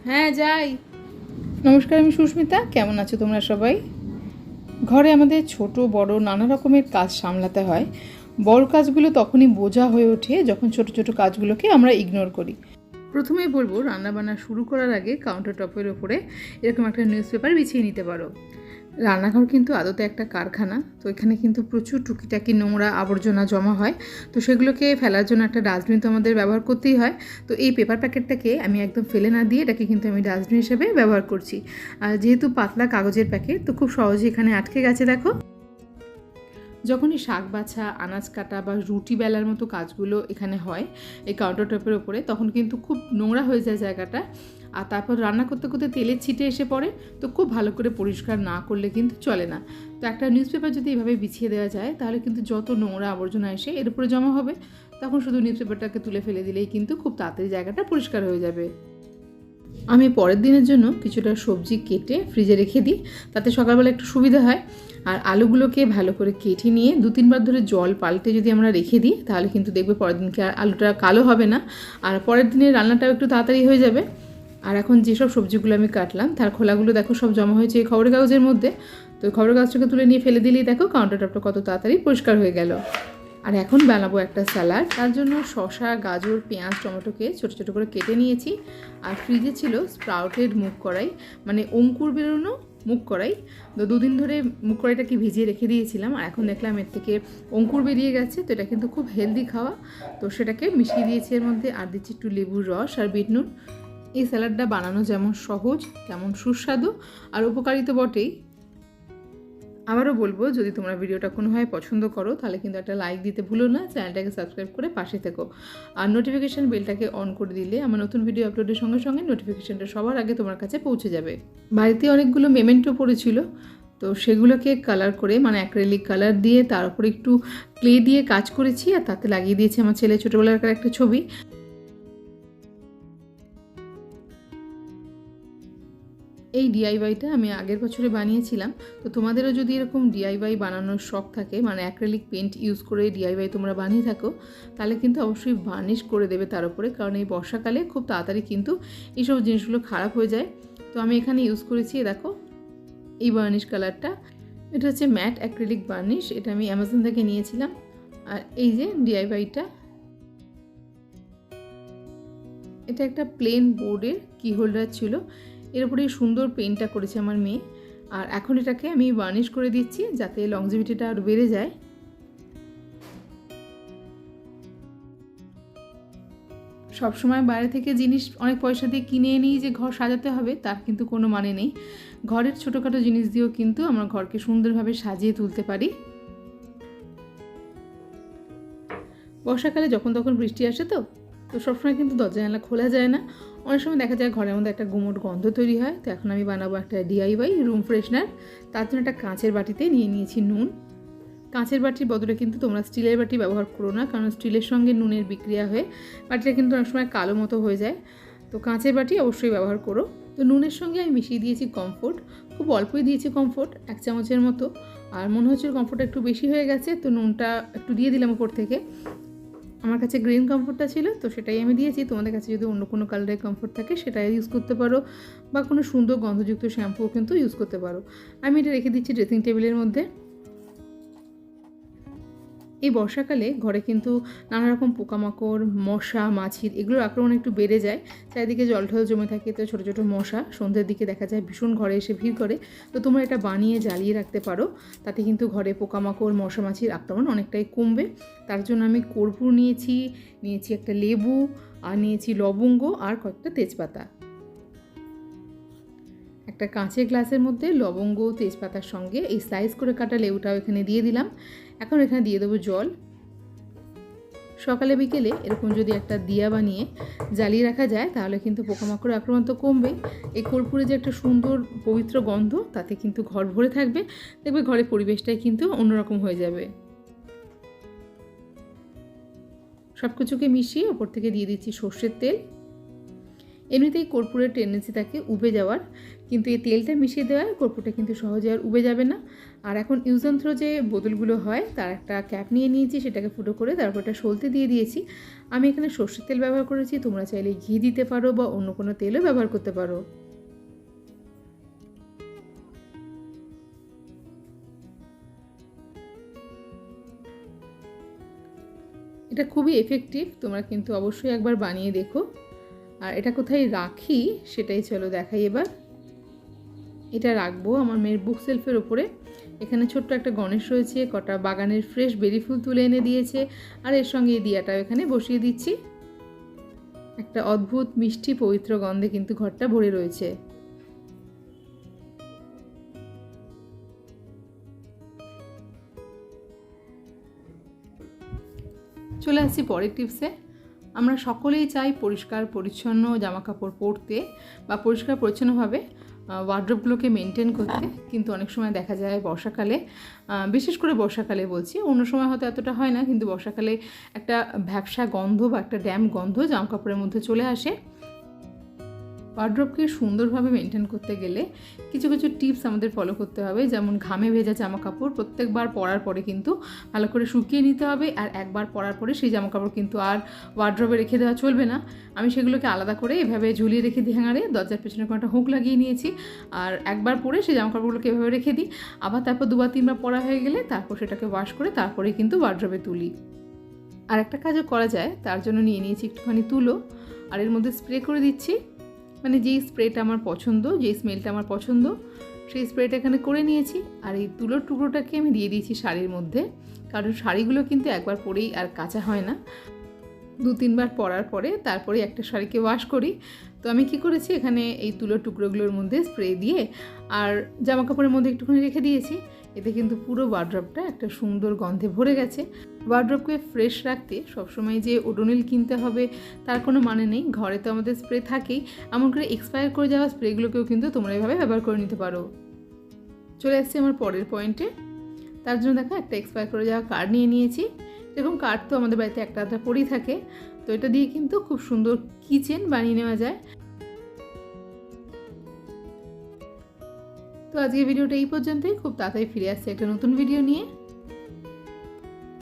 হ্যাঁ যাই। নমস্কার, আমি সুস্মিতা। কেমন আছো তোমরা সবাই? ঘরে আমাদের ছোট বড় নানা রকমের কাজ সামলাতে হয়। বড় কাজগুলো তখনই বোঝা হয়ে ওঠে যখন ছোট ছোট কাজগুলোকে আমরা ইগনোর করি। প্রথমেই বলবো, রান্নাবান্না শুরু করার আগে কাউন্টার টপের ওপরে এরকম একটা নিউজ পেপার বিছিয়ে নিতে পারো। রান্নাঘর কিন্তু আদতে একটা কারখানা, তো এখানে কিন্তু প্রচুর টুকিটাকি নোংরা আবর্জনা জমা হয়। তো সেগুলোকে ফেলার জন্য একটা ডাস্টবিন তো আমাদের ব্যবহার করতেই হয়। তো এই পেপার প্যাকেটটাকে আমি একদম ফেলে না দিয়ে এটাকে কিন্তু আমি ডাস্টবিন হিসেবে ব্যবহার করছি। আর যেহেতু পাতলা কাগজের প্যাকেট, তো খুব সহজে এখানে আটকে গেছে। দেখো, যখনই শাক বাছা, আনাজ কাটা বা রুটি বেলার মতো কাজগুলো এখানে হয় এই কাউন্টার টপের ওপরে, তখন কিন্তু খুব নোংরা হয়ে যায় জায়গাটা। আর তারপর রান্না করতে করতে তেলের ছিটে এসে পড়ে, তো খুব ভালো করে পরিষ্কার না করলে কিন্তু চলে না। তো একটা নিউজ পেপার যদি এভাবে বিছিয়ে দেওয়া যায়, তাহলে কিন্তু যত নোংরা আবর্জনা এসে এর উপরে জমা হবে, তখন শুধু নিউজ পেপারটাকে তুলে ফেলে দিলেই কিন্তু খুব তাড়াতাড়ি জায়গাটা পরিষ্কার হয়ে যাবে। আমি পরের দিনের জন্য কিছুটা সবজি কেটে ফ্রিজে রেখে দিই, তাতে সকালবেলা একটু সুবিধা হয়। আর আলুগুলোকে ভালো করে কেটে নিয়ে 2-3 বার ধরে জল পাল্টে যদি আমরা রেখে দিই, তাহলে কিন্তু দেখবে পরের দিনকে আর আলুটা কালো হবে না, আর পরের দিনের রান্নাটাও একটু তাড়াতাড়ি হয়ে যাবে। আর এখন যেসব সবজিগুলো আমি কাটলাম তার খোলাগুলো দেখো সব জমা হয়েছে এই খবরের কাগজের মধ্যে। তো খবরের কাগজটাকে তুলে নিয়ে ফেলে দিলেই দেখো কাউন্টার টপটা কত তাড়াতাড়ি পরিষ্কার হয়ে গেল। আর এখন বানাবো একটা স্যালাড। তার জন্য শসা, গাজর, পেঁয়াজ, টমেটোকে ছোটো ছোটো করে কেটে নিয়েছি। আর ফ্রিজে ছিল স্প্রাউটেড মুগ কড়াই, মানে অঙ্কুর বেরোনো মুগ কড়াই। তো 2 দিন ধরে মুগ কড়াইটাকে ভিজিয়ে রেখে দিয়েছিলাম, আর এখন দেখলাম এর থেকে অঙ্কুর বেরিয়ে গেছে। তো এটা কিন্তু খুব হেলদি খাওয়া। তো সেটাকে মিশিয়ে দিয়েছি এর মধ্যে, আর দিচ্ছি একটু লেবুর রস আর বিট নুন। এই স্যালাডটা বানানো যেমন সহজ তেমন সুস্বাদু আর উপকারী তো বটেই। আবারও বলবো, যদি তোমরা ভিডিওটা কোনোভাবে পছন্দ করো তাহলে কিন্তু একটা লাইক দিতে ভুলো না, চ্যানেলটাকে সাবস্ক্রাইব করে পাশে থেকো। আর নোটিফিকেশান বেলটাকে অন করে দিলে আমার নতুন ভিডিও আপলোডের সঙ্গে সঙ্গে নোটিফিকেশানটা সবার আগে তোমার কাছে পৌঁছে যাবে। বাড়িতে অনেকগুলো মেমেন্টো পড়েছিল, তো সেগুলোকে কালার করে, মানে অ্যাক্রিলিক কালার দিয়ে তার উপরে একটু ক্লে দিয়ে কাজ করেছি, আর তাতে লাগিয়ে দিয়েছি আমার ছেলে ছোটোবেলাকার একটা ছবি। এই ডিআইওয়াইটা আমি আগের বছরে বানিয়েছিলাম। তো তোমাদেরও যদি এরকম ডিআইওয়াই বানানোর শখ থাকে, মানে অ্যাক্রিলিক পেন্ট ইউজ করে ডিআইওয়াই তোমরা বানিয়ে থাকো, তাহলে কিন্তু অবশ্যই বার্নিশ করে দেবে তার উপরে, কারণ এই বর্ষাকালে খুব তাড়াতাড়ি কিন্তু এইসব জিনিসগুলো খারাপ হয়ে যায়। তো আমি এখানে ইউজ করেছি, দেখো এই বার্নিশ কালারটা। এটা হচ্ছে ম্যাট অ্যাক্রিলিক বার্নিশ, এটা আমি অ্যামাজন থেকে নিয়েছিলাম। আর এই যে ডিআইওয়াইটা, এটা একটা প্লেন বোর্ডের কি হোল্ডার ছিল, এর উপরে সুন্দর পেইন্টটা করেছে আমার মেয়ে। আর এখন এটাকে আমি বার্নিশ করে দিচ্ছি যাতে লংজিভিটিটা আরও বেড়ে যায়। সবসময় বাইরে থেকে জিনিস অনেক পয়সা দিয়ে কিনে নিই যে ঘর সাজাতে হবে, তার কিন্তু কোনো মানে নেই। ঘরের ছোটোখাটো জিনিস দিয়েও কিন্তু আমরা ঘরকে সুন্দরভাবে সাজিয়ে তুলতে পারি। বর্ষাকালে যখন তখন বৃষ্টি আসে, তো সবসময় কিন্তু দরজা জানলা খোলা যায় না। অনেক সময় দেখা যায় ঘরের মধ্যে একটা গুমোট গন্ধ তৈরি হয়। তো এখন আমি বানাবো একটা ডিআইওয়াই রুম ফ্রেশনার। তার জন্য একটা কাঁচের বাটিতে নিয়ে নিয়েছি নুন। কাঁচের বাটির বদলে কিন্তু তোমরা স্টিলের বাটি ব্যবহার করো না, কারণ স্টিলের সঙ্গে নুনের বিক্রিয়া হয়ে বাটিটা কিন্তু অনেক সময় কালো মতো হয়ে যায়। তো কাঁচের বাটি অবশ্যই ব্যবহার করো। তো নুনের সঙ্গে আমি মিশিয়ে দিয়েছি কমফোর্ট, খুব অল্পই দিয়েছি কমফোর্ট, 1 চামচের মতো। আর মনে হচ্ছে কমফোর্টটা একটু বেশি হয়ে গেছে, তো নুনটা একটু দিয়ে দিলাম উপর থেকে। আমার কাছে গ্রিন কমফোর্টটা ছিল, তো সেটাই আমি দিয়েছি। তোমাদের কাছে যদি অন্য কোনো কালারের কমফোর্ট থাকে সেটাই ইউজ করতে পারো, বা কোনো সুন্দর গন্ধযুক্ত শ্যাম্পুও কিন্তু ইউজ করতে পারো। আমি এটা রেখে দিচ্ছি ড্রেসিং টেবিলের মধ্যে। এই বর্ষাকালে ঘরে কিন্তু নানা রকম পোকামাকড়, মশা, মাছির এগুলোর আক্রমণ একটু বেড়ে যায়। চারিদিকে জল ঢল জমে থাকে, তো ছোটো ছোটো মশা সন্ধ্যের দিকে দেখা যায় ভীষণ ঘরে এসে ভিড় করে। তো তোমরা এটা বানিয়ে জ্বালিয়ে রাখতে পারো, তাতে কিন্তু ঘরে পোকামাকড়, মশা, মাছির আক্রমণ অনেকটাই কমবে। তার জন্য আমি কর্পূর নিয়েছি একটা লেবু, আর নিয়েছি লবঙ্গ আর কয়েকটা তেজপাতা। একটা কাঁচের গ্লাসের মধ্যে লবঙ্গ, তেজপাতার সঙ্গে এই স্লাইস করে কাটা লেবুটাও এখানে দিয়ে দিলাম। এখন এখানে দিয়ে দেবো জল। সকালে বিকেলে এরকম যদি একটা দিয়া বানিয়ে জ্বালিয়ে রাখা যায়, তাহলে কিন্তু পোকামাকড় আক্রমণ তো কমবে। এই কর্পূরে যে একটা সুন্দর পবিত্র গন্ধ, তাতে কিন্তু ঘর ভরে থাকবে। দেখবে ঘরের পরিবেশটাই কিন্তু অন্যরকম হয়ে যাবে। সব কিছুকে মিশিয়ে ওপর থেকে দিয়ে দিচ্ছি সর্ষের তেল। এমনিতেই কর্পূরের টেন্ডেন্সি থাকে উবে যাওয়ার, কিন্তু এই তেলটা মিশিয়ে দেওয়ায় কর্পূরটা কিন্তু সহজে আর উবে যাবে না। আর এখন ইউজ অ্যান্ড থ্রো যে বোতলগুলো হয় তার একটা ক্যাপ নিয়ে নিয়েছি, সেটাকে ফুটো করে তারপর এটা সলতে দিয়ে দিয়েছি। আমি এখানে সর্ষের তেল ব্যবহার করেছি, তোমরা চাইলে ঘি দিতে পারো বা অন্য কোনো তেলও ব্যবহার করতে পারো। এটা খুবই এফেক্টিভ, তোমরা কিন্তু অবশ্যই একবার বানিয়ে দেখো। আর এটা কোথায় রাখি সেটাই চলো দেখাই এবার। এটা রাখবো আমার মেয়ের বুক সেলফের ওপরে। এখানে ছোট্ট একটা গণেশ রয়েছে, কটা বাগানের ফ্রেশ বেরি ফুল তুলে এনে দিয়েছে, আর এর সঙ্গে এই দিয়াটাও এখানে বসিয়ে দিচ্ছি। একটা অদ্ভুত মিষ্টি পবিত্র গন্ধে কিন্তু ঘরটা ভরে রয়েছে। চলে আসছি পরের টিপসে। আমরা সকলেই চাই পরিষ্কার পরিচ্ছন্ন জামাকাপড় পরতে বা পরিষ্কার পরিচ্ছন্নভাবে ওয়ার্ড্রোবগুলোকে মেনটেন করতে, কিন্তু অনেক সময় দেখা যায় বর্ষাকালে, বিশেষ করে বর্ষাকালে বলছি, অন্য সময় হয়তো এতটা হয় না, কিন্তু বর্ষাকালে একটা ভ্যাপসা গন্ধ বা একটা ড্যাম গন্ধ জামাকাপড়ের মধ্যে চলে আসে। ওয়ার্ড্রোবকে সুন্দরভাবে মেনটেন করতে গেলে কিছু কিছু টিপস আমাদের ফলো করতে হবে। যেমন ঘামে ভেজা জামাকাপড় প্রত্যেকবার পরার পরে কিন্তু ভালো করে শুকিয়ে নিতে হবে, আর একবার পরার পরে সেই জামাকাপড় কিন্তু আর ওয়ার্ড্রোবে রেখে দেওয়া চলবে না। আমি সেগুলোকে আলাদা করে এভাবে ঝুলিয়ে রেখে দিই হ্যাঙ্গারে, দরজার পেছনে কোনো একটা হুক লাগিয়ে নিয়েছি, আর একবার পরে সেই জামাকাপড়গুলোকে এভাবে রেখে দিই। আবার তারপর 2-3বার পরা হয়ে গেলে তারপর সেটাকে ওয়াশ করে তারপরেই কিন্তু ওয়ার্ড্রোবে তুলি। আর একটা কাজও করা যায়, তার জন্য নিয়ে নিয়েছি একটুখানি তুলো, আর এর মধ্যে স্প্রে করে দিচ্ছি। মানে যেই স্প্রেটা আমার পছন্দ, যেই স্মেলটা আমার পছন্দ, সেই স্প্রেটা এখানে করে নিয়েছি। আর এই তুলোর টুকরোটাকে আমি দিয়ে দিয়েছি শাড়ির মধ্যে, কারণ শাড়িগুলো কিন্তু একবার পরেই আর কাচা হয় না, 2-3বার পরার পরে তারপরে একটা শাড়িকে ওয়াশ করি। তো আমি কি করেছি, এখানে এই তুলোর টুকরোগুলোর মধ্যে স্প্রে দিয়ে আর জামাকাপড়ের মধ্যে একটুখানি রেখে দিয়েছি। এতে কিন্তু পুরো ওয়ার্ড্রোবটা একটা সুন্দর গন্ধে ভরে গেছে। ওয়ার্ড্রোবকে ফ্রেশ রাখতে সবসময় যে ওডোনিল কিনতে হবে তার কোনো মানে নেই, ঘরে তো আমাদের স্প্রে থাকেই। এমন করে এক্সপায়ার করে যাওয়া স্প্রেগুলোকেও কিন্তু তোমরা এভাবে ব্যবহার করে নিতে পারো। চলে আসছি আমার পরের পয়েন্টে। তার জন্য দেখো একটা এক্সপায়ার করে যাওয়া কার্ড নিয়ে নিয়েছি। এরকম কার্ড তো আমাদের বাড়িতে একটা আধটা পরেই থাকে, তো এটা দিয়ে কিন্তু খুব সুন্দর কিচেন বানিয়ে নেওয়া যায়। তো আজকের ভিডিওটা এই পর্যন্তই, খুব তাড়াতাড়ি ফিরে আসছে একটা নতুন ভিডিও নিয়ে।